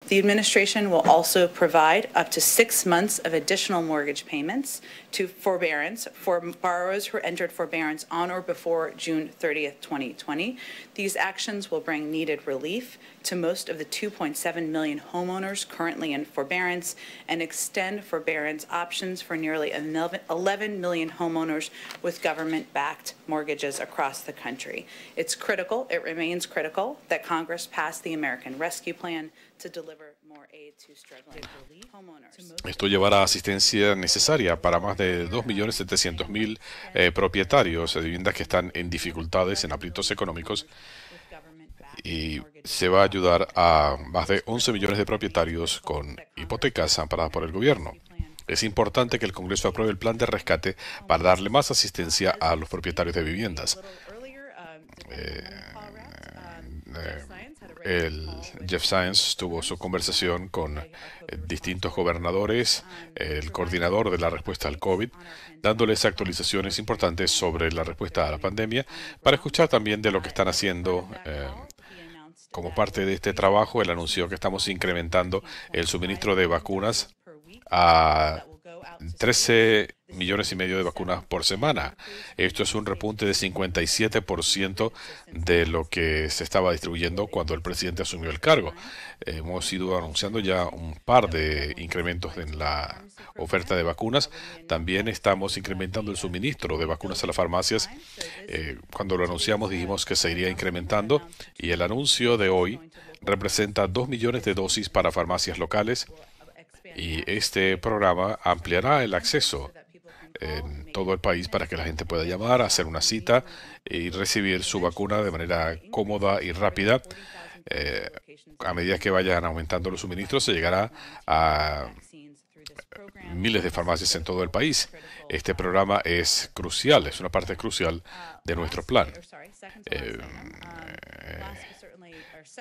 The administration will also provide up to 6 months of additional mortgage payments to forbearance for borrowers who entered forbearance on or before June 30th, 2020. These actions will bring needed relief to most of the 2.7 million homeowners currently in forbearance and extend forbearance options for nearly 11 million homeowners with government-backed mortgages across the country. It's critical, it remains critical, that Congress pass the American Rescue Plan to deliver more aid to struggling homeowners. Esto llevará asistencia necesaria para más de 2.700.000 propietarios de viviendas que están en dificultades, en aprietos económicos, y se va a ayudar a más de 11 millones de propietarios con hipotecas amparadas por el gobierno. Es importante que el Congreso apruebe el plan de rescate para darle más asistencia a los propietarios de viviendas. Jeff Zients tuvo su conversación con distintos gobernadores, el coordinador de la respuesta al COVID, dándoles actualizaciones importantes sobre la respuesta a la pandemia, para escuchar también de lo que están haciendo. Como parte de este trabajo, él anunció que estamos incrementando el suministro de vacunas a 13 millones y medio de vacunas por semana. Esto es un repunte de 57% de lo que se estaba distribuyendo cuando el presidente asumió el cargo. Hemos ido anunciando ya un par de incrementos en la oferta de vacunas. También estamos incrementando el suministro de vacunas a las farmacias. Cuando lo anunciamos dijimos que se iría incrementando, y el anuncio de hoy representa 2 millones de dosis para farmacias locales. Y este programa ampliará el acceso en todo el país para que la gente pueda llamar, hacer una cita y recibir su vacuna de manera cómoda y rápida. A medida que vayan aumentando los suministros, se llegará a miles de farmacias en todo el país. Este programa es crucial, es una parte crucial de nuestro plan.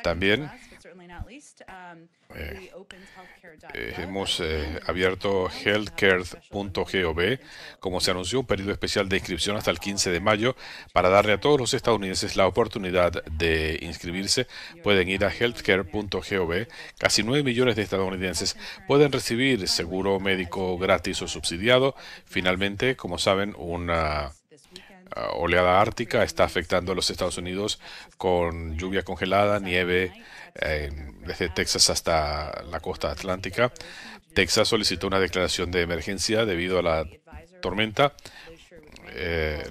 También hemos abierto healthcare.gov, como se anunció, un periodo especial de inscripción hasta el 15 de mayo para darle a todos los estadounidenses la oportunidad de inscribirse. Pueden ir a healthcare.gov. Casi 9 millones de estadounidenses pueden recibir seguro médico gratis o subsidiado. Finalmente, como saben, una oleada ártica está afectando a los Estados Unidos con lluvia congelada, nieve, desde Texas hasta la costa atlántica. Texas solicitó una declaración de emergencia debido a la tormenta.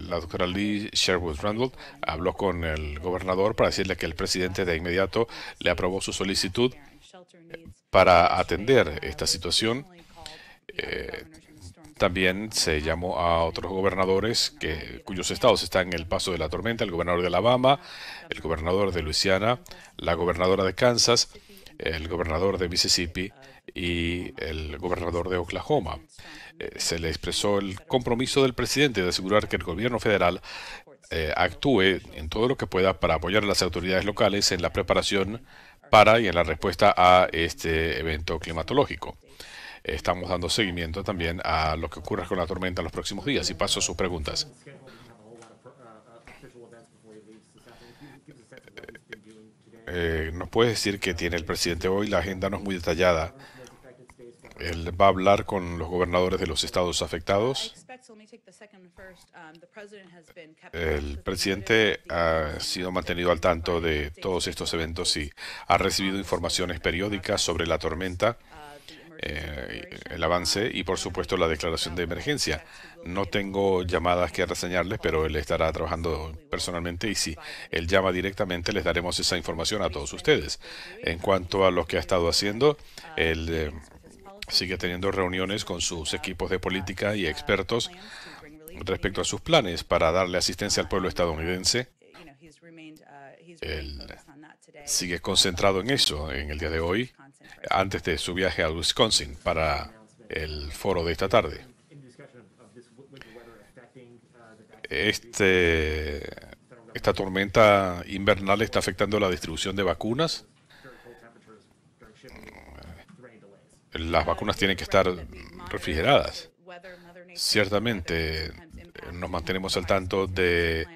La doctora Lee Sherwood Randall habló con el gobernador para decirle que el presidente de inmediato le aprobó su solicitud para atender esta situación. También se llamó a otros gobernadores cuyos estados están en el paso de la tormenta: el gobernador de Alabama, el gobernador de Luisiana, la gobernadora de Kansas, el gobernador de Mississippi y el gobernador de Oklahoma. Se le expresó el compromiso del presidente de asegurar que el gobierno federal actúe en todo lo que pueda para apoyar a las autoridades locales en la preparación para y en la respuesta a este evento climatológico. Estamos dando seguimiento también a lo que ocurra con la tormenta en los próximos días, y paso a sus preguntas. ¿Nos puede decir qué tiene el presidente hoy? La agenda no es muy detallada. Él va a hablar con los gobernadores de los estados afectados. El presidente ha sido mantenido al tanto de todos estos eventos y ha recibido informaciones periódicas sobre la tormenta, el avance y, por supuesto, la declaración de emergencia. No tengo llamadas que reseñarles, pero él estará trabajando personalmente, y si él llama directamente, les daremos esa información a todos ustedes. En cuanto a lo que ha estado haciendo, él sigue teniendo reuniones con sus equipos de política y expertos respecto a sus planes para darle asistencia al pueblo estadounidense. Él sigue concentrado en eso en el día de hoy, antes de su viaje a Wisconsin para el foro de esta tarde. Esta tormenta invernal está afectando la distribución de vacunas. Las vacunas tienen que estar refrigeradas. Ciertamente nos mantenemos al tanto de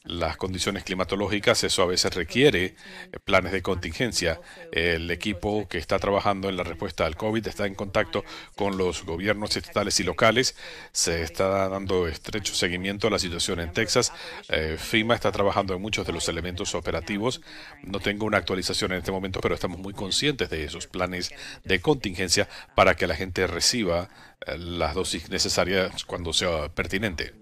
las condiciones climatológicas, eso a veces requiere planes de contingencia. El equipo que está trabajando en la respuesta al COVID está en contacto con los gobiernos estatales y locales. Se está dando estrecho seguimiento a la situación en Texas. FEMA está trabajando en muchos de los elementos operativos. No tengo una actualización en este momento, pero estamos muy conscientes de esos planes de contingencia para que la gente reciba las dosis necesarias cuando sea pertinente.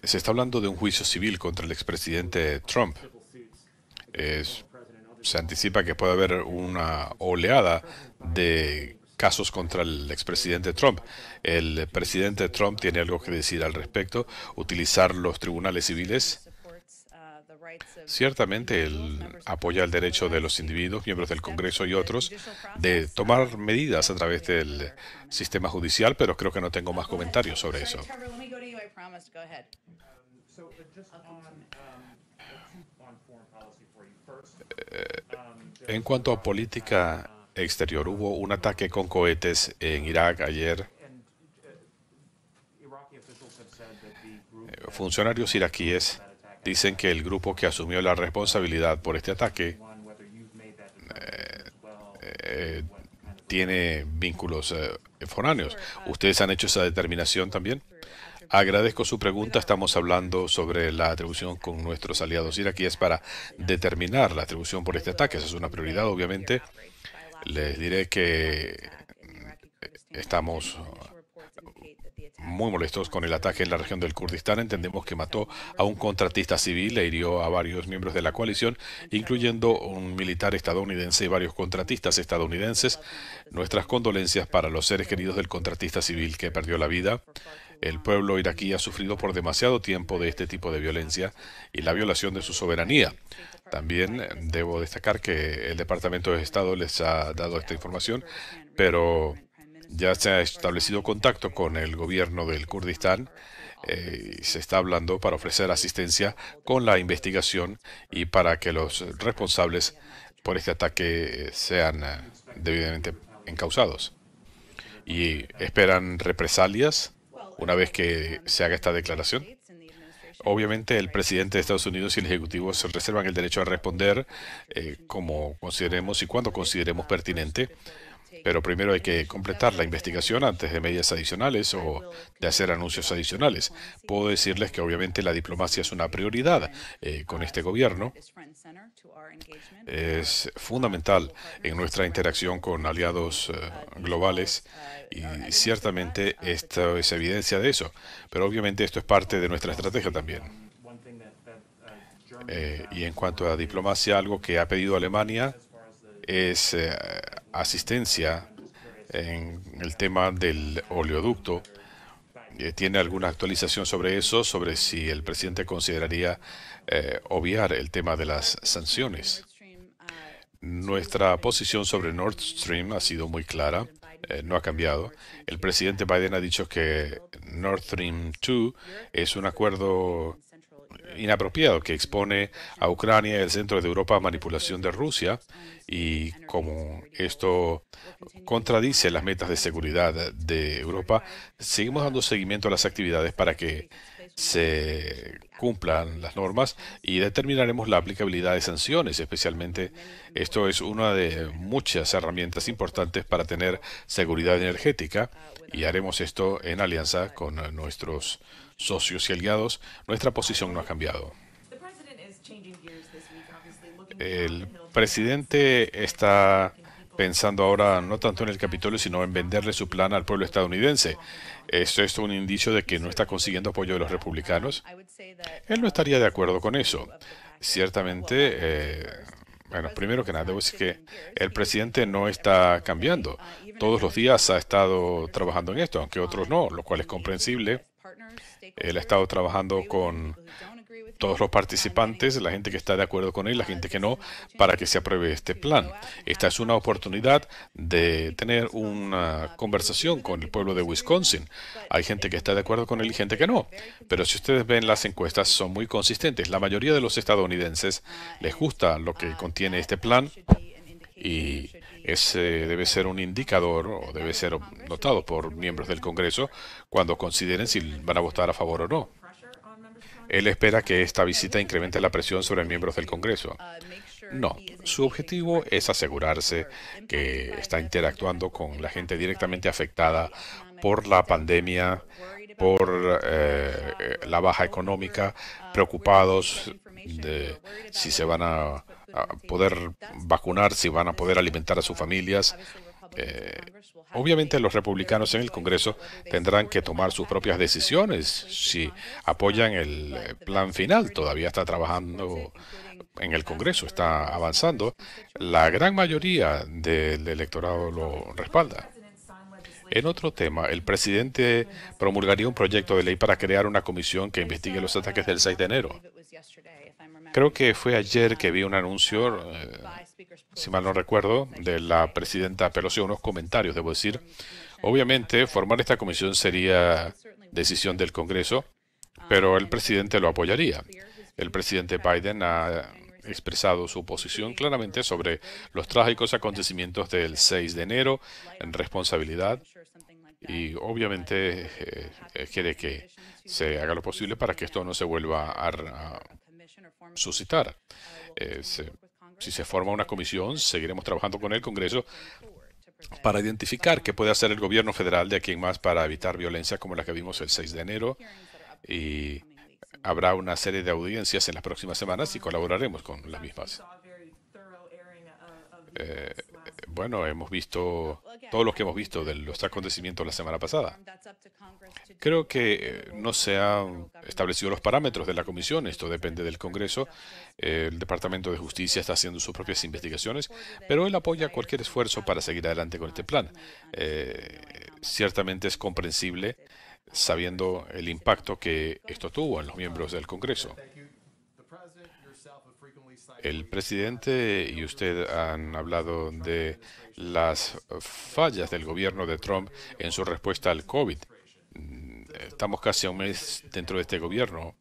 Se está hablando de un juicio civil contra el expresidente Trump. Es- Se anticipa que puede haber una oleada de casos contra el expresidente Trump. El presidente Trump tiene algo que decir al respecto, utilizar los tribunales civiles. Ciertamente él apoya el derecho de los individuos, miembros del Congreso y otros, de tomar medidas a través del sistema judicial, pero creo que no tengo más comentarios sobre eso. En cuanto a política exterior, hubo un ataque con cohetes en Irak ayer. Funcionarios iraquíes dicen que el grupo que asumió la responsabilidad por este ataque eh, tiene vínculos foráneos. ¿Ustedes han hecho esa determinación también? Agradezco su pregunta. Estamos hablando sobre la atribución con nuestros aliados iraquíes para determinar la atribución por este ataque. Esa es una prioridad, obviamente. Les diré que estamos muy molestos con el ataque en la región del Kurdistán. Entendemos que mató a un contratista civil e hirió a varios miembros de la coalición, incluyendo un militar estadounidense y varios contratistas estadounidenses. Nuestras condolencias para los seres queridos del contratista civil que perdió la vida. El pueblo iraquí ha sufrido por demasiado tiempo de este tipo de violencia y la violación de su soberanía. También debo destacar que el Departamento de Estado les ha dado esta información, pero ya se ha establecido contacto con el gobierno del Kurdistán y se está hablando para ofrecer asistencia con la investigación y para que los responsables por este ataque sean debidamente encausados. Y esperan represalias una vez que se haga esta declaración. Obviamente el presidente de Estados Unidos y el Ejecutivo se reservan el derecho a responder como consideremos y cuando consideremos pertinente, pero primero hay que completar la investigación antes de medidas adicionales o de hacer anuncios adicionales. Puedo decirles que obviamente la diplomacia es una prioridad con este gobierno. Es fundamental en nuestra interacción con aliados globales y ciertamente esto es evidencia de eso, pero obviamente esto es parte de nuestra estrategia también. Y en cuanto a diplomacia, algo que ha pedido Alemania es asistencia en el tema del oleoducto. ¿Tiene alguna actualización sobre eso, sobre si el presidente consideraría obviar el tema de las sanciones? Nuestra posición sobre Nord Stream ha sido muy clara, no ha cambiado. El presidente Biden ha dicho que Nord Stream 2 es un acuerdo inapropiado que expone a Ucrania y el centro de Europa a manipulación de Rusia, y como esto contradice las metas de seguridad de Europa, seguimos dando seguimiento a las actividades para que se cumplan las normas y determinaremos la aplicabilidad de sanciones. Especialmente esto es una de muchas herramientas importantes para tener seguridad energética, y haremos esto en alianza con nuestros socios y aliados. Nuestra posición no ha cambiado. El presidente está pensando ahora no tanto en el Capitolio, sino en venderle su plan al pueblo estadounidense. ¿Esto es un indicio de que no está consiguiendo apoyo de los republicanos? Él no estaría de acuerdo con eso. Ciertamente, bueno, primero que nada, debo decir que el presidente no está cambiando. Todos los días ha estado trabajando en esto, aunque otros no, lo cual es comprensible. Él ha estado trabajando con todos los participantes, la gente que está de acuerdo con él, la gente que no, para que se apruebe este plan. Esta es una oportunidad de tener una conversación con el pueblo de Wisconsin. Hay gente que está de acuerdo con él y gente que no. Pero si ustedes ven las encuestas, son muy consistentes. La mayoría de los estadounidenses les gusta lo que contiene este plan, y ese debe ser un indicador o debe ser notado por miembros del Congreso cuando consideren si van a votar a favor o no. Él espera que esta visita incremente la presión sobre miembros del Congreso. No, su objetivo es asegurarse que está interactuando con la gente directamente afectada por la pandemia, por la baja económica, preocupados de si se van a poder vacunar, si van a poder alimentar a sus familias. Eh, Obviamente los republicanos en el Congreso tendrán que tomar sus propias decisiones si apoyan el plan final. Todavía está trabajando en el Congreso, está avanzando. La gran mayoría del electorado lo respalda. En otro tema, el presidente promulgaría un proyecto de ley para crear una comisión que investigue los ataques del 6 de enero. Creo que fue ayer que vi un anuncio, si mal no recuerdo, de la presidenta Pelosi, unos comentarios, debo decir. Obviamente, formar esta comisión sería decisión del Congreso, pero el presidente lo apoyaría. El presidente Biden ha expresado su posición claramente sobre los trágicos acontecimientos del 6 de enero en responsabilidad y obviamente quiere que se haga lo posible para que esto no se vuelva a suscitar. Si se forma una comisión, seguiremos trabajando con el Congreso para identificar qué puede hacer el gobierno federal de aquí en más para evitar violencia como la que vimos el 6 de enero y habrá una serie de audiencias en las próximas semanas y colaboraremos con las mismas. Eh, bueno, hemos visto todo lo que hemos visto de los acontecimientos la semana pasada. Creo que no se han establecido los parámetros de la comisión. Esto depende del Congreso. El Departamento de Justicia está haciendo sus propias investigaciones, pero él apoya cualquier esfuerzo para seguir adelante con este plan. Ciertamente es comprensible sabiendo el impacto que esto tuvo en los miembros del Congreso. El presidente y usted han hablado de las fallas del gobierno de Trump en su respuesta al COVID. Estamos casi a un mes dentro de este gobierno.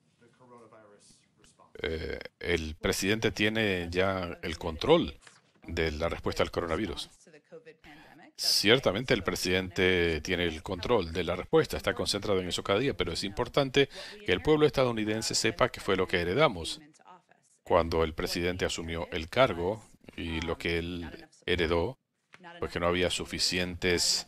El presidente tiene ya el control de la respuesta al coronavirus. Ciertamente el presidente tiene el control de la respuesta, está concentrado en eso cada día, pero es importante que el pueblo estadounidense sepa qué fue lo que heredamos cuando el presidente asumió el cargo y lo que él heredó, porque no había suficientes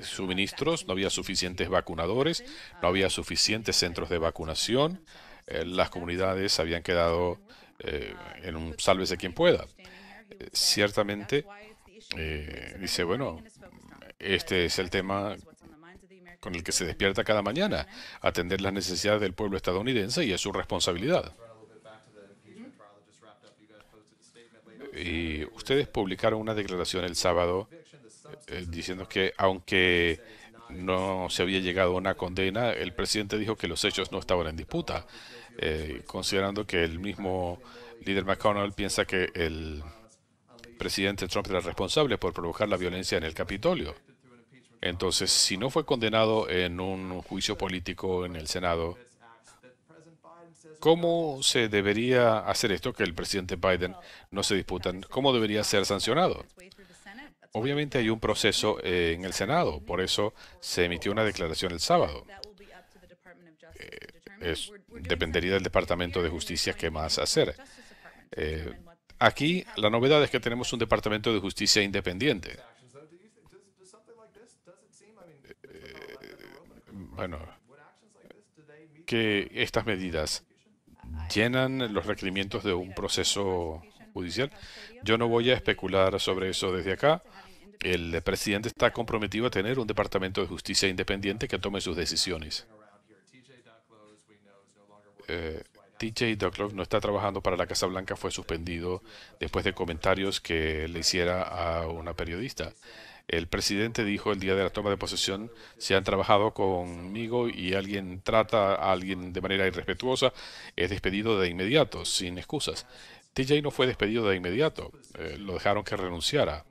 suministros, no había suficientes vacunadores, no había suficientes centros de vacunación, las comunidades habían quedado en un sálvese quien pueda. Ciertamente, dice, bueno, este es el tema con el que se despierta cada mañana, atender las necesidades del pueblo estadounidense y es su responsabilidad. Y ustedes publicaron una declaración el sábado diciendo que aunque no se había llegado a una condena, el presidente dijo que los hechos no estaban en disputa, considerando que el mismo líder McConnell piensa que el presidente Trump era responsable por provocar la violencia en el Capitolio. Entonces, si no fue condenado en un juicio político en el Senado, ¿cómo se debería hacer esto que el presidente Biden no se disputan? ¿Cómo debería ser sancionado? Obviamente hay un proceso en el Senado, por eso se emitió una declaración el sábado. Dependería del Departamento de Justicia qué más hacer. Aquí la novedad es que tenemos un Departamento de Justicia independiente. Bueno, que estas medidas llenan los requerimientos de un proceso judicial. Yo no voy a especular sobre eso desde acá. El presidente está comprometido a tener un departamento de justicia independiente que tome sus decisiones. TJ Duckworth no está trabajando para la Casa Blanca, fue suspendido después de comentarios que le hiciera a una periodista. El presidente dijo el día de la toma de posesión, si han trabajado conmigo y alguien trata a alguien de manera irrespetuosa, es despedido de inmediato, sin excusas. TJ no fue despedido de inmediato, lo dejaron que renunciara.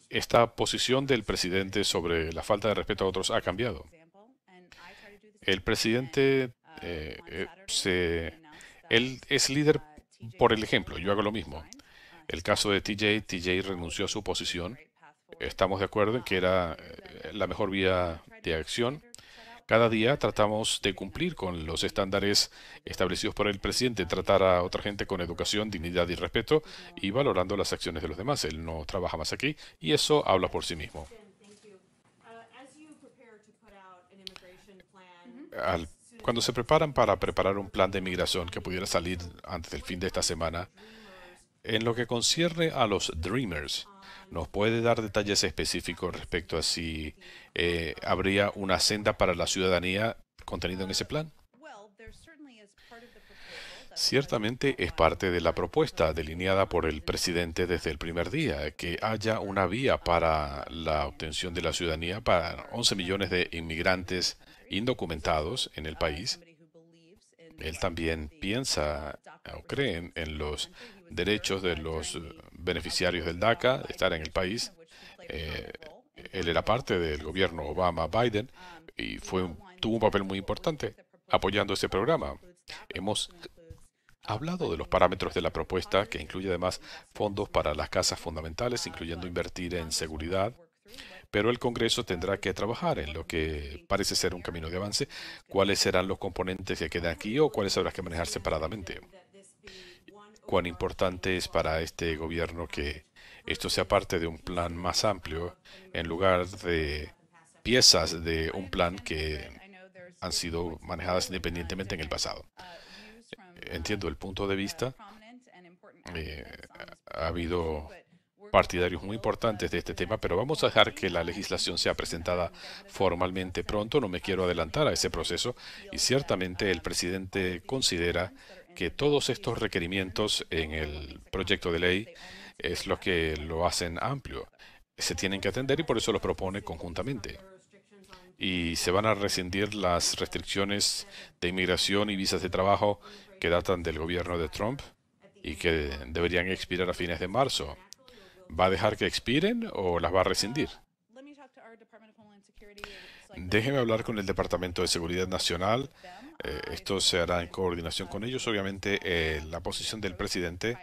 Esta posición del presidente sobre la falta de respeto a otros ha cambiado. El presidente, él es líder por el ejemplo, yo hago lo mismo. El caso de TJ renunció a su posición. Estamos de acuerdo en que era la mejor vía de acción. Cada día tratamos de cumplir con los estándares establecidos por el presidente, tratar a otra gente con educación, dignidad y respeto y valorando las acciones de los demás. Él no trabaja más aquí y eso habla por sí mismo. Al- Cuando se preparan para preparar un plan de migración que pudiera salir antes del fin de esta semana, en lo que concierne a los Dreamers, ¿nos puede dar detalles específicos respecto a si habría una senda para la ciudadanía contenida en ese plan? Ciertamente es parte de la propuesta delineada por el presidente desde el primer día, que haya una vía para la obtención de la ciudadanía para 11 millones de inmigrantes indocumentados en el país. Él también piensa o cree en los derechos de los beneficiarios del DACA, de estar en el país. Eh, Él era parte del gobierno Obama-Biden y tuvo un papel muy importante apoyando ese programa. Hemos hablado de los parámetros de la propuesta, que incluye además fondos para las casas fundamentales, incluyendo invertir en seguridad, pero el Congreso tendrá que trabajar en lo que parece ser un camino de avance. ¿Cuáles serán los componentes que quedan aquí o cuáles habrá que manejar separadamente? ¿Cuán importante es para este gobierno que esto sea parte de un plan más amplio en lugar de piezas de un plan que han sido manejadas independientemente en el pasado? Entiendo el punto de vista. eh, Ha habido partidarios muy importantes de este tema, pero vamos a dejar que la legislación sea presentada formalmente pronto. No me quiero adelantar a ese proceso y ciertamente el presidente considera que todos estos requerimientos en el proyecto de ley es lo que lo hacen amplio. Se tienen que atender y por eso los propone conjuntamente. Y se van a rescindir las restricciones de inmigración y visas de trabajo que datan del gobierno de Trump y que deberían expirar a fines de marzo. ¿Va a dejar que expiren o las va a rescindir? Déjeme hablar con el Departamento de Seguridad Nacional. Esto se hará en coordinación con ellos. Obviamente, la posición del presidente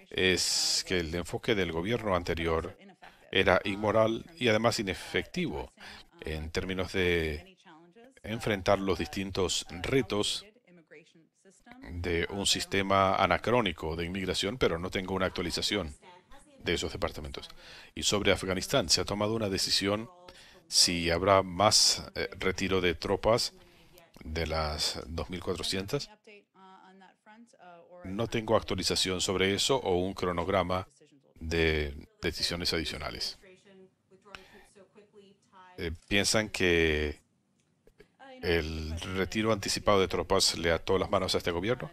es que el enfoque del gobierno anterior era inmoral y además inefectivo en términos de enfrentar los distintos retos de un sistema anacrónico de inmigración, pero no tengo una actualización de esos departamentos. Y sobre Afganistán, se ha tomado una decisión si habrá más retiro de tropas de las 2.400. No tengo actualización sobre eso o un cronograma de decisiones adicionales. ¿Piensan que el retiro anticipado de tropas le ató las manos a este gobierno?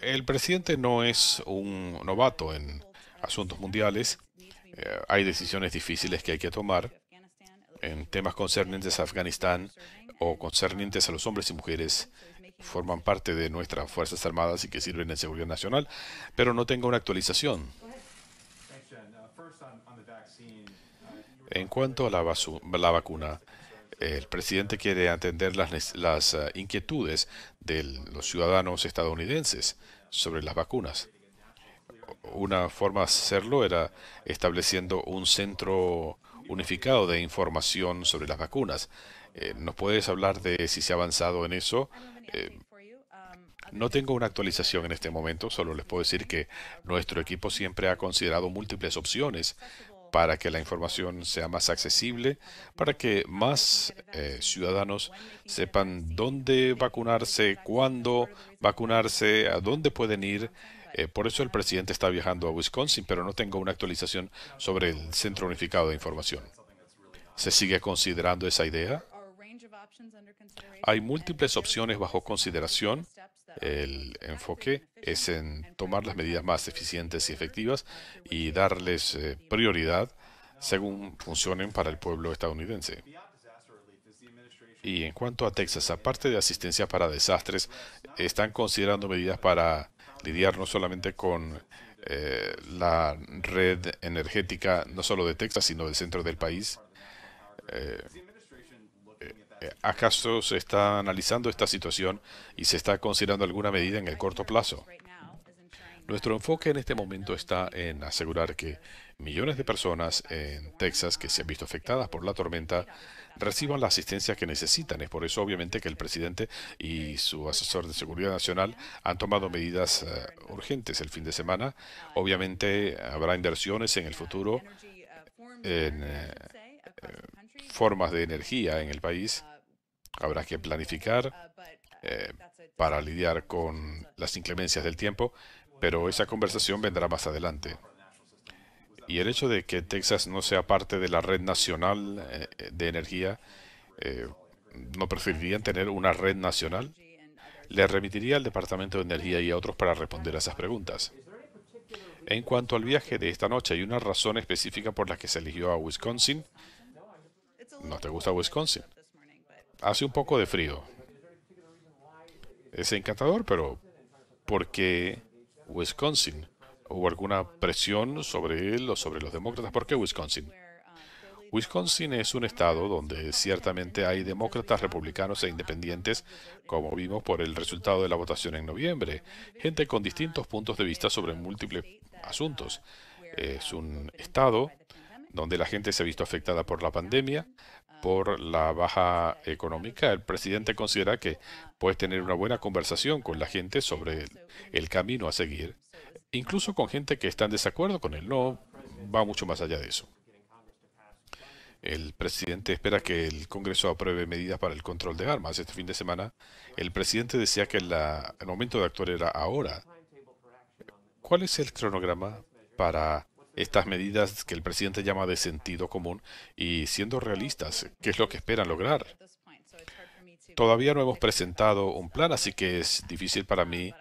El presidente no es un novato en asuntos mundiales. Hay decisiones difíciles que hay que tomar en temas concernientes a Afganistán o concernientes a los hombres y mujeres forman parte de nuestras Fuerzas Armadas y que sirven en seguridad nacional, pero no tengo una actualización. En cuanto a la vacuna, el presidente quiere atender las inquietudes de los ciudadanos estadounidenses sobre las vacunas. Una forma de hacerlo era estableciendo un centro unificado de información sobre las vacunas. ¿Nos puedes hablar de si se ha avanzado en eso? Eh, no tengo una actualización en este momento, solo les puedo decir que nuestro equipo siempre ha considerado múltiples opciones para que la información sea más accesible, para que más ciudadanos sepan dónde vacunarse, cuándo vacunarse, a dónde pueden ir. Por eso el presidente está viajando a Wisconsin, pero no tengo una actualización sobre el Centro Unificado de Información. ¿Se sigue considerando esa idea? Hay múltiples opciones bajo consideración. El enfoque es en tomar las medidas más eficientes y efectivas y darles prioridad según funcionen para el pueblo estadounidense. Y en cuanto a Texas, aparte de asistencia para desastres, están considerando medidas para lidiar no solamente con la red energética, no solo de Texas, sino del centro del país. Eh, ¿Acaso se está analizando esta situación y se está considerando alguna medida en el corto plazo? Nuestro enfoque en este momento está en asegurar que millones de personas en Texas que se han visto afectadas por la tormenta reciban la asistencia que necesitan. Es por eso, obviamente, que el presidente y su asesor de seguridad nacional han tomado medidas urgentes el fin de semana. Obviamente, habrá inversiones en el futuro en formas de energía en el país. Habrá que planificar eh, para lidiar con las inclemencias del tiempo, pero esa conversación vendrá más adelante. Y el hecho de que Texas no sea parte de la red nacional de energía, eh, ¿no preferirían tener una red nacional? Le remitiría al Departamento de Energía y a otros para responder a esas preguntas. En cuanto al viaje de esta noche, ¿hay una razón específica por la que se eligió a Wisconsin? ¿No te gusta Wisconsin? Hace un poco de frío. Es encantador, pero ¿por qué Wisconsin? ¿Hubo alguna presión sobre él o sobre los demócratas? ¿Por qué Wisconsin? Wisconsin es un estado donde ciertamente hay demócratas, republicanos e independientes, como vimos por el resultado de la votación en noviembre. Gente con distintos puntos de vista sobre múltiples asuntos. Es un estado donde la gente se ha visto afectada por la pandemia, por la baja económica. El presidente considera que puede tener una buena conversación con la gente sobre el camino a seguir, incluso con gente que está en desacuerdo con él. No va mucho más allá de eso. El presidente espera que el Congreso apruebe medidas para el control de armas. Este fin de semana, el presidente decía que el momento de actuar era ahora. ¿Cuál es el cronograma para estas medidas que el presidente llama de sentido común y siendo realistas, qué es lo que esperan lograr? Todavía no hemos presentado un plan, así que es difícil para mí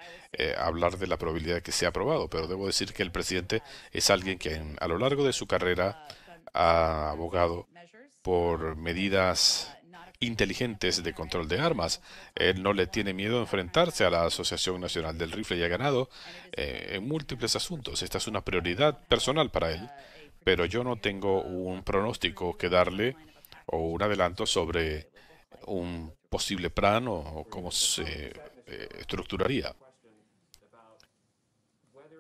hablar de la probabilidad de que sea aprobado, pero debo decir que el presidente es alguien que a lo largo de su carrera ha abogado por medidas inteligentes de control de armas. Él no le tiene miedo a enfrentarse a la Asociación Nacional del Rifle y ha ganado en múltiples asuntos. Esta es una prioridad personal para él, pero yo no tengo un pronóstico que darle o un adelanto sobre un posible plan o cómo se estructuraría.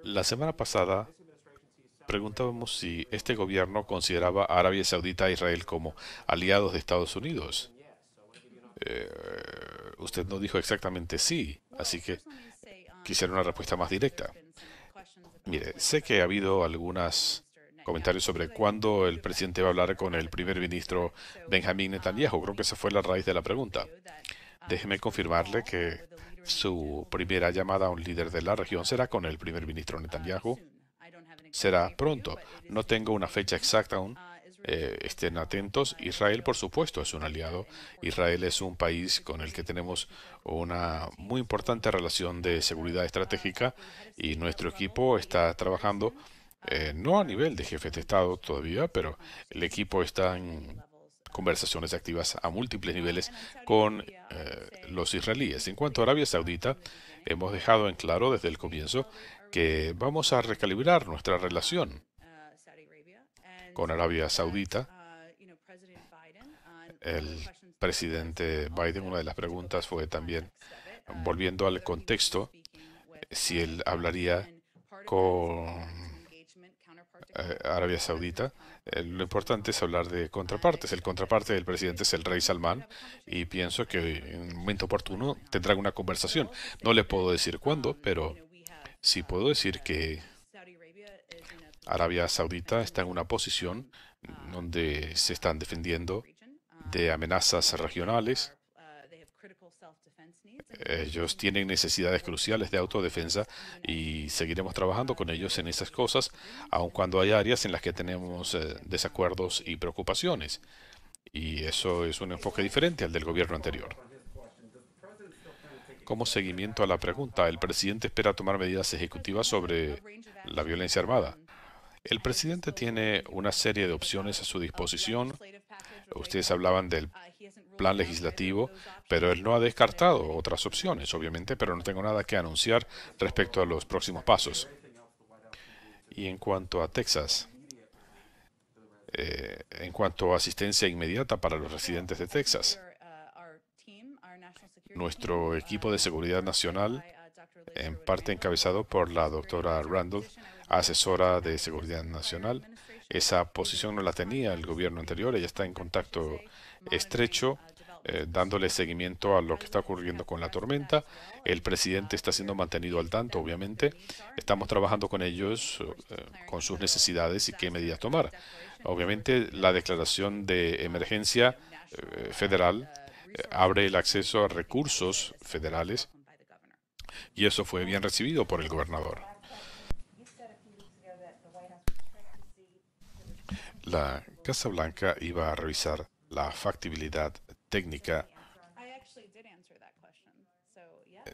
La semana pasada preguntábamos si este gobierno consideraba a Arabia Saudita e Israel como aliados de Estados Unidos. Eh, Usted no dijo exactamente sí, así que quisiera una respuesta más directa. Mire, sé que ha habido algunos comentarios sobre cuándo el presidente va a hablar con el primer ministro Benjamín Netanyahu. Creo que esa fue la raíz de la pregunta. Déjeme confirmarle que su primera llamada a un líder de la región será con el primer ministro Netanyahu. Será pronto. No tengo una fecha exacta aún. Estén atentos. Israel, por supuesto, es un aliado. Israel es un país con el que tenemos una muy importante relación de seguridad estratégica y nuestro equipo está trabajando, no a nivel de jefe de Estado todavía, pero el equipo está en conversaciones activas a múltiples niveles con los israelíes. En cuanto a Arabia Saudita, hemos dejado en claro desde el comienzo que vamos a recalibrar nuestra relación con Arabia Saudita. El presidente Biden, una de las preguntas fue también, volviendo al contexto, si él hablaría con Arabia Saudita. Lo importante es hablar de contrapartes. El contraparte del presidente es el rey Salmán y pienso que en un momento oportuno tendrán una conversación. No le puedo decir cuándo, pero sí puedo decir que Arabia Saudita está en una posición donde se están defendiendo de amenazas regionales. Ellos tienen necesidades cruciales de autodefensa y seguiremos trabajando con ellos en esas cosas, aun cuando hay áreas en las que tenemos desacuerdos y preocupaciones. Y eso es un enfoque diferente al del gobierno anterior. Como seguimiento a la pregunta, el presidente espera tomar medidas ejecutivas sobre la violencia armada. El presidente tiene una serie de opciones a su disposición. Ustedes hablaban del plan legislativo, pero él no ha descartado otras opciones, obviamente, pero no tengo nada que anunciar respecto a los próximos pasos. Y en cuanto a Texas, en cuanto a asistencia inmediata para los residentes de Texas, nuestro equipo de seguridad nacional, en parte encabezado por la doctora Randall, asesora de seguridad nacional. Esa posición no la tenía el gobierno anterior. Ella está en contacto estrecho, dándole seguimiento a lo que está ocurriendo con la tormenta. El presidente está siendo mantenido al tanto, obviamente. Estamos trabajando con ellos, con sus necesidades y qué medidas tomar. Obviamente, la declaración de emergencia federal abre el acceso a recursos federales y eso fue bien recibido por el gobernador. La Casa Blanca iba a revisar la factibilidad técnica.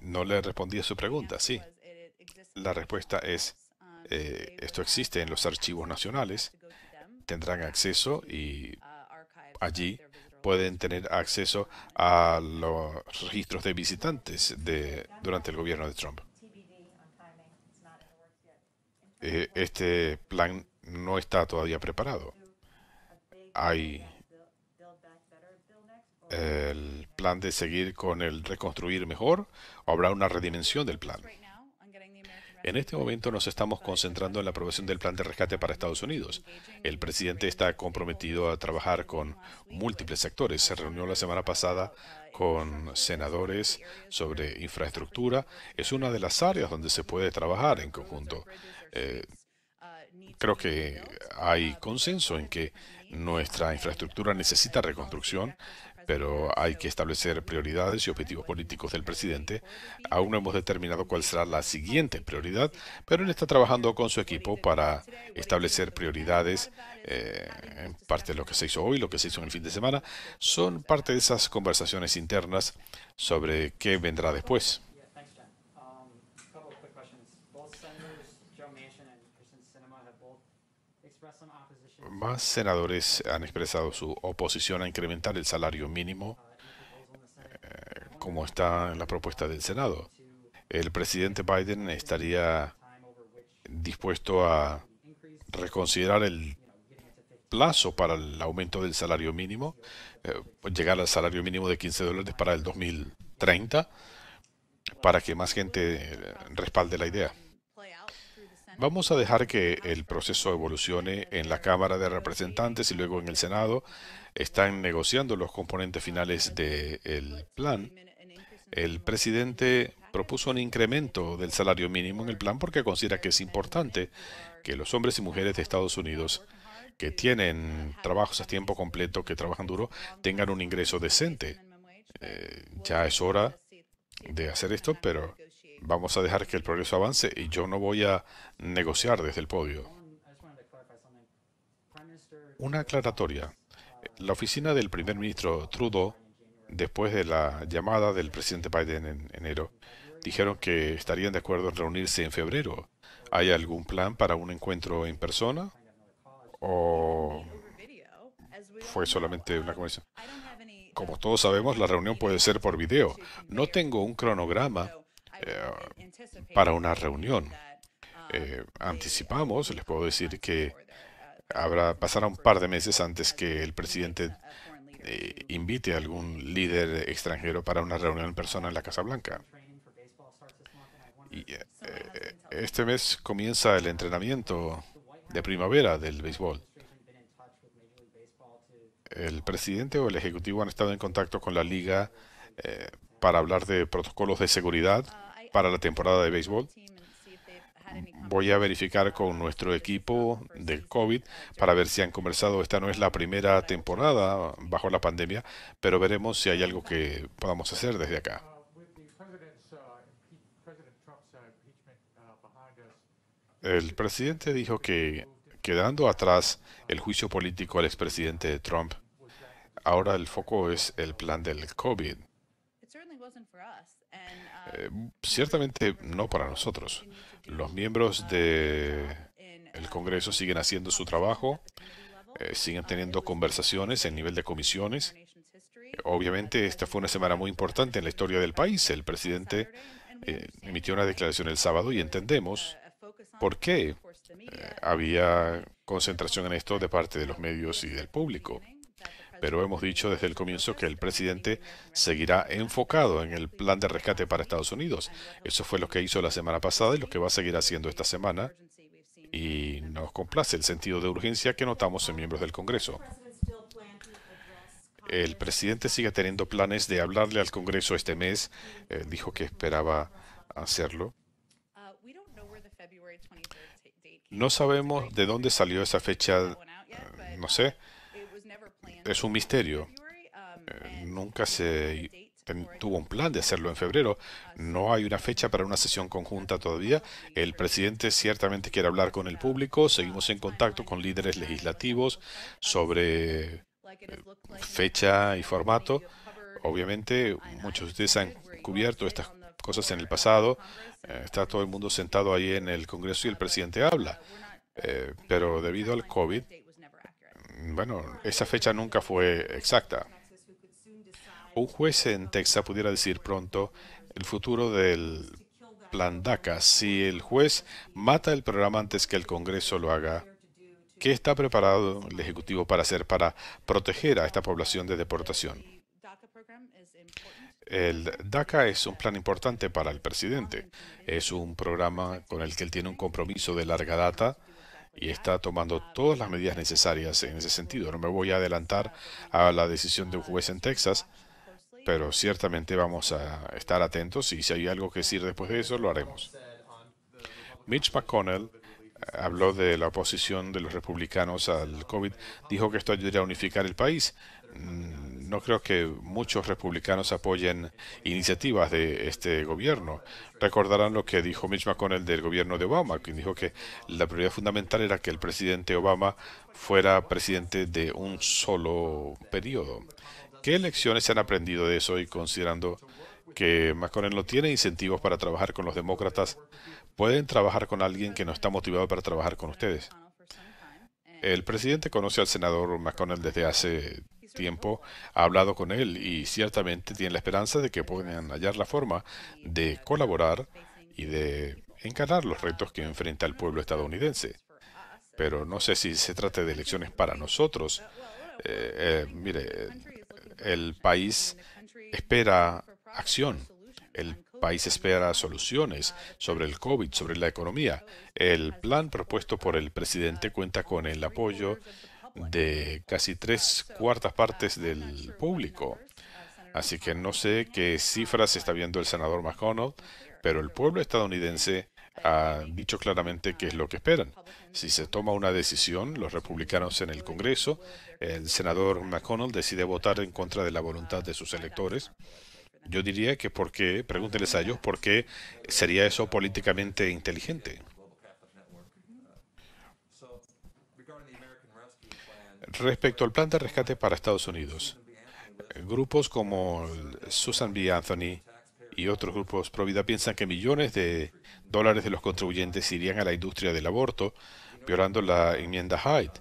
No le respondí a su pregunta, sí. La respuesta es, esto existe en los archivos nacionales, tendrán acceso y allí pueden tener acceso a los registros de visitantes durante el gobierno de Trump. Este plan no está todavía preparado. Hay el plan de seguir con el reconstruir mejor o habrá una redimensión del plan. En este momento nos estamos concentrando en la aprobación del plan de rescate para Estados Unidos. El presidente está comprometido a trabajar con múltiples sectores. Se reunió la semana pasada con senadores sobre infraestructura. Es una de las áreas donde se puede trabajar en conjunto. Creo que hay consenso en que nuestra infraestructura necesita reconstrucción, pero hay que establecer prioridades y objetivos políticos del presidente. Aún no hemos determinado cuál será la siguiente prioridad, pero él está trabajando con su equipo para establecer prioridades. En parte de lo que se hizo hoy, lo que se hizo en el fin de semana, son parte de esas conversaciones internas sobre qué vendrá después. Más senadores han expresado su oposición a incrementar el salario mínimo, como está en la propuesta del Senado. El presidente Biden estaría dispuesto a reconsiderar el plazo para el aumento del salario mínimo, llegar al salario mínimo de $15 para el 2030, para que más gente respalde la idea. Vamos a dejar que el proceso evolucione en la Cámara de Representantes y luego en el Senado. Están negociando los componentes finales del plan. El presidente propuso un incremento del salario mínimo en el plan porque considera que es importante que los hombres y mujeres de Estados Unidos que tienen trabajos a tiempo completo, que trabajan duro, tengan un ingreso decente. Ya es hora de hacer esto, pero vamos a dejar que el progreso avance y yo no voy a negociar desde el podio. Una aclaratoria. La oficina del primer ministro Trudeau, después de la llamada del presidente Biden en enero, dijeron que estarían de acuerdo en reunirse en febrero. ¿Hay algún plan para un encuentro en persona? ¿O fue solamente una conversación? Como todos sabemos, la reunión puede ser por video. No tengo un cronograma para una reunión. Anticipamos, les puedo decir que pasará un par de meses antes que el presidente invite a algún líder extranjero para una reunión en persona en la Casa Blanca. Y, este mes comienza el entrenamiento de primavera del béisbol. El presidente o el ejecutivo han estado en contacto con la liga para hablar de protocolos de seguridad para la temporada de béisbol. Voy a verificar con nuestro equipo del COVID para ver si han conversado. Esta no es la primera temporada bajo la pandemia, pero veremos si hay algo que podamos hacer desde acá. El presidente dijo que, quedando atrás el juicio político al expresidente Trump, ahora el foco es el plan del COVID. Ciertamente no para nosotros. Los miembros del Congreso siguen haciendo su trabajo, siguen teniendo conversaciones en nivel de comisiones. Obviamente, esta fue una semana muy importante en la historia del país. El presidente emitió una declaración el sábado y entendemos por qué había concentración en esto de parte de los medios y del público. Pero hemos dicho desde el comienzo que el presidente seguirá enfocado en el plan de rescate para Estados Unidos. Eso fue lo que hizo la semana pasada y lo que va a seguir haciendo esta semana. y nos complace el sentido de urgencia que notamos en miembros del Congreso. El presidente sigue teniendo planes de hablarle al Congreso este mes. Dijo que esperaba hacerlo. No sabemos de dónde salió esa fecha, no sé, es un misterio. Nunca tuvo un plan de hacerlo en febrero. No hay una fecha para una sesión conjunta todavía. El presidente ciertamente quiere hablar con el público. Seguimos en contacto con líderes legislativos sobre fecha y formato. Obviamente, muchos de ustedes han cubierto estas cosas en el pasado. Está todo el mundo sentado ahí en el Congreso y el presidente habla. Pero debido al COVID, bueno, esa fecha nunca fue exacta. Un juez en Texas pudiera decir pronto el futuro del plan DACA. Si el juez mata el programa antes que el Congreso lo haga, ¿qué está preparado el Ejecutivo para hacer para proteger a esta población de deportación? El DACA es un plan importante para el presidente. Es un programa con el que él tiene un compromiso de larga data y está tomando todas las medidas necesarias en ese sentido. No me voy a adelantar a la decisión de un juez en Texas, pero ciertamente vamos a estar atentos y si hay algo que decir después de eso, lo haremos. Mitch McConnell habló de la oposición de los republicanos al COVID, dijo que esto ayudaría a unificar el país. No creo que muchos republicanos apoyen iniciativas de este gobierno. Recordarán lo que dijo Mitch McConnell del gobierno de Obama, que dijo que la prioridad fundamental era que el presidente Obama fuera presidente de un solo periodo. ¿Qué lecciones se han aprendido de eso y considerando que McConnell no tiene incentivos para trabajar con los demócratas, pueden trabajar con alguien que no está motivado para trabajar con ustedes? El presidente conoce al senador McConnell desde hace tiempo, ha hablado con él y ciertamente tiene la esperanza de que puedan hallar la forma de colaborar y de encarar los retos que enfrenta el pueblo estadounidense. Pero no sé si se trata de elecciones para nosotros. Mire, el país espera acción. El país espera soluciones sobre el COVID, sobre la economía. El plan propuesto por el presidente cuenta con el apoyo de casi 3/4 del público. Así que no sé qué cifras está viendo el senador McConnell, pero el pueblo estadounidense ha dicho claramente qué es lo que esperan. Si se toma una decisión, los republicanos en el Congreso, el senador McConnell decide votar en contra de la voluntad de sus electores. Yo diría que pregúntenles a ellos por qué sería eso políticamente inteligente. Respecto al plan de rescate para Estados Unidos, grupos como Susan B. Anthony y otros grupos pro vida piensan que millones de dólares de los contribuyentes irían a la industria del aborto, violando la enmienda Hyde.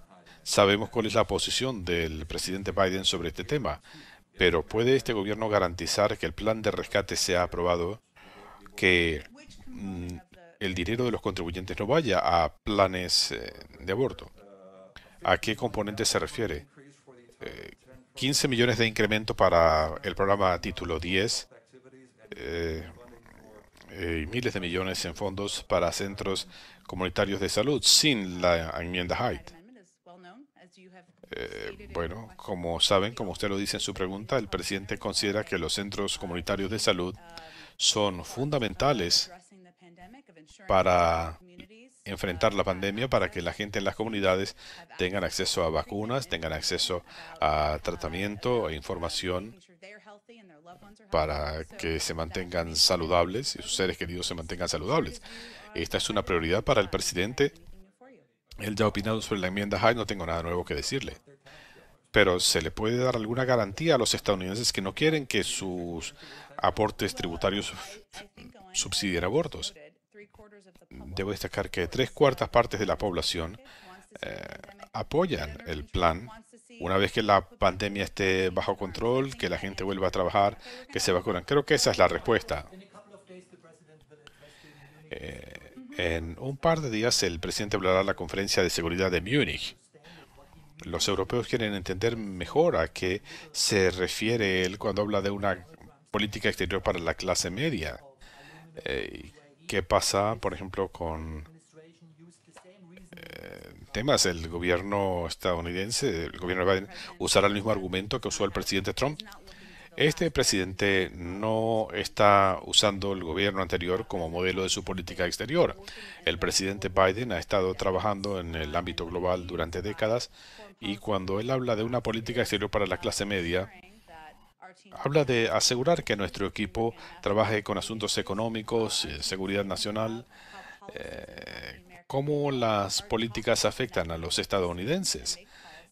Sabemos cuál es la posición del presidente Biden sobre este tema, pero ¿puede este gobierno garantizar que el plan de rescate sea aprobado, que el dinero de los contribuyentes no vaya a planes de aborto? ¿A qué componente se refiere? 15 millones de incremento para el programa Título 10 y miles de millones en fondos para centros comunitarios de salud sin la enmienda Hyde. Bueno, como saben, como usted lo dice en su pregunta, el presidente considera que los centros comunitarios de salud son fundamentales para enfrentar la pandemia, para que la gente en las comunidades tengan acceso a vacunas, tengan acceso a tratamiento e información para que se mantengan saludables y sus seres queridos se mantengan saludables. Esta es una prioridad para el presidente. Él ya ha opinado sobre la enmienda Hyde, no tengo nada nuevo que decirle. Pero ¿se le puede dar alguna garantía a los estadounidenses que no quieren que sus aportes tributarios subsidien abortos? Debo destacar que 3/4 de la población apoyan el plan. Una vez que la pandemia esté bajo control, que la gente vuelva a trabajar, que se vacunan. Creo que esa es la respuesta. En un par de días el presidente hablará a la conferencia de seguridad de Múnich. Los europeos quieren entender mejor a qué se refiere él cuando habla de una política exterior para la clase media. ¿Qué pasa, por ejemplo, con temas. El gobierno estadounidense, el gobierno de Biden, usará el mismo argumento que usó el presidente Trump. Este presidente no está usando el gobierno anterior como modelo de su política exterior. El presidente Biden ha estado trabajando en el ámbito global durante décadas y cuando él habla de una política exterior para la clase media, habla de asegurar que nuestro equipo trabaje con asuntos económicos, seguridad nacional, cómo las políticas afectan a los estadounidenses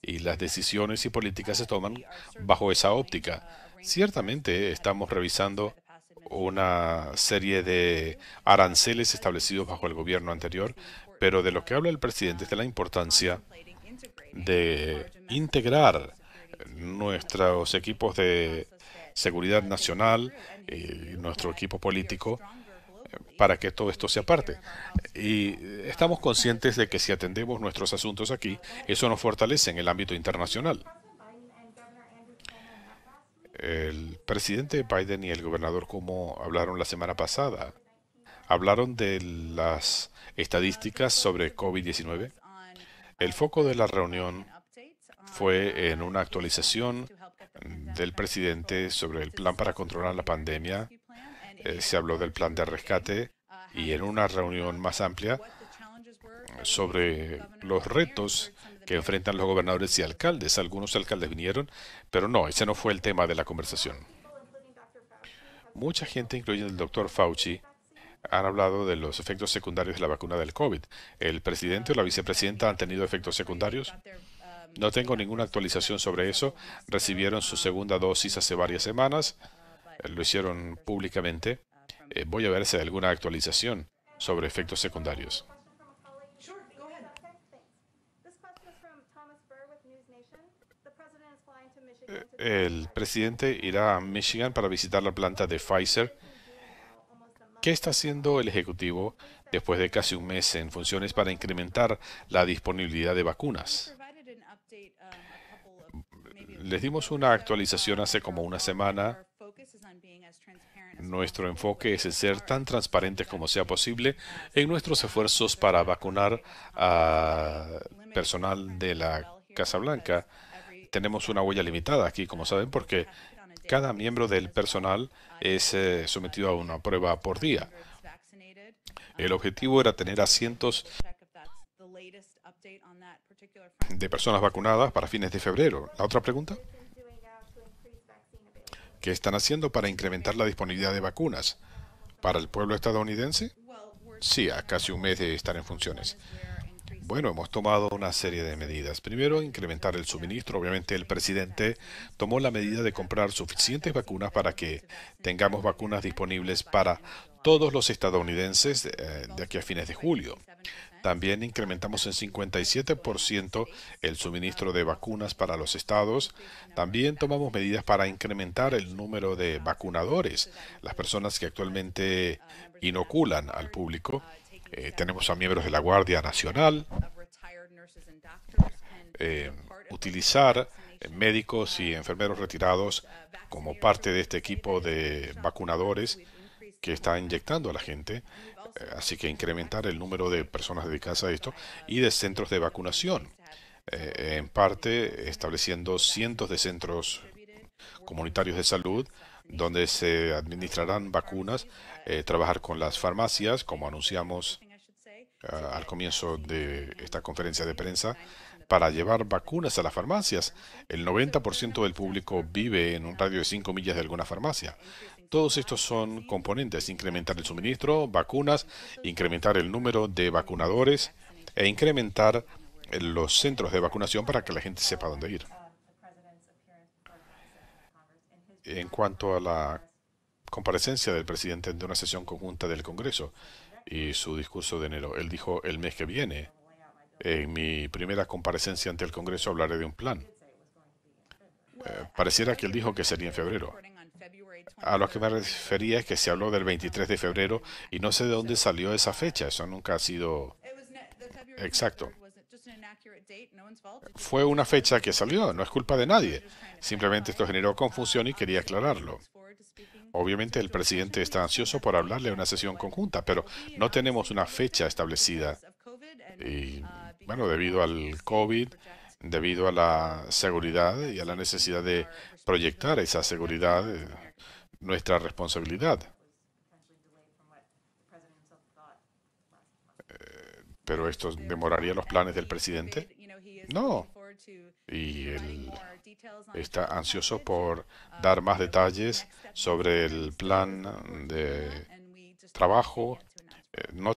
y las decisiones y políticas se toman bajo esa óptica. Ciertamente estamos revisando una serie de aranceles establecidos bajo el gobierno anterior, pero de lo que habla el presidente es de la importancia de integrar nuestros equipos de seguridad nacional y nuestro equipo político para que todo esto sea parte. Y estamos conscientes de que si atendemos nuestros asuntos aquí, eso nos fortalece en el ámbito internacional. El presidente Biden y el gobernador Cuomo hablaron la semana pasada. Hablaron de las estadísticas sobre COVID-19. El foco de la reunión fue en una actualización del presidente sobre el plan para controlar la pandemia. Se habló del plan de rescate y en una reunión más amplia sobre los retos que enfrentan los gobernadores y alcaldes. Algunos alcaldes vinieron, pero no, ese no fue el tema de la conversación. Mucha gente, incluyendo el doctor Fauci, han hablado de los efectos secundarios de la vacuna del COVID. ¿El presidente o la vicepresidenta han tenido efectos secundarios? No tengo ninguna actualización sobre eso. Recibieron su segunda dosis hace varias semanas. Lo hicieron públicamente. Voy a ver si hay alguna actualización sobre efectos secundarios. El presidente irá a Michigan para visitar la planta de Pfizer. ¿Qué está haciendo el Ejecutivo después de casi un mes en funciones para incrementar la disponibilidad de vacunas? Les dimos una actualización hace como una semana. Nuestro enfoque es en ser tan transparentes como sea posible en nuestros esfuerzos para vacunar a personal de la Casa Blanca. Tenemos una huella limitada aquí, como saben, porque cada miembro del personal es sometido a una prueba por día. El objetivo era tener a cientos de personas vacunadas para fines de febrero. ¿La otra pregunta? ¿Qué están haciendo para incrementar la disponibilidad de vacunas? ¿Para el pueblo estadounidense? Sí, a casi un mes de estar en funciones. Bueno, hemos tomado una serie de medidas. Primero, incrementar el suministro. Obviamente, el presidente tomó la medida de comprar suficientes vacunas para que tengamos vacunas disponibles para todos los estadounidenses de aquí a fines de julio. También incrementamos en 57% el suministro de vacunas para los estados. También tomamos medidas para incrementar el número de vacunadores, las personas que actualmente inoculan al público. Tenemos a miembros de la Guardia Nacional. Utilizar médicos y enfermeros retirados como parte de este equipo de vacunadores que está inyectando a la gente. Así que incrementar el número de personas dedicadas a esto y de centros de vacunación. En parte estableciendo cientos de centros comunitarios de salud donde se administrarán vacunas, trabajar con las farmacias, como anunciamos al comienzo de esta conferencia de prensa, para llevar vacunas a las farmacias. El 90% del público vive en un radio de 5 millas de alguna farmacia. Todos estos son componentes: incrementar el suministro, vacunas, incrementar el número de vacunadores e incrementar los centros de vacunación para que la gente sepa dónde ir. En cuanto a la comparecencia del presidente de una sesión conjunta del Congreso y su discurso de enero, él dijo el mes que viene, en mi primera comparecencia ante el Congreso hablaré de un plan. Pareciera que él dijo que sería en febrero. A lo que me refería es que se habló del 23 de febrero y no sé de dónde salió esa fecha. Eso nunca ha sido exacto. Fue una fecha que salió, no es culpa de nadie. Simplemente esto generó confusión y quería aclararlo. Obviamente el presidente está ansioso por hablarle a una sesión conjunta, pero no tenemos una fecha establecida. Y Bueno, debido al COVID, debido a la seguridad y a la necesidad de proyectar esa seguridad, nuestra responsabilidad. Pero esto demoraría los planes del presidente. No. Y él está ansioso por dar más detalles sobre el plan de trabajo. No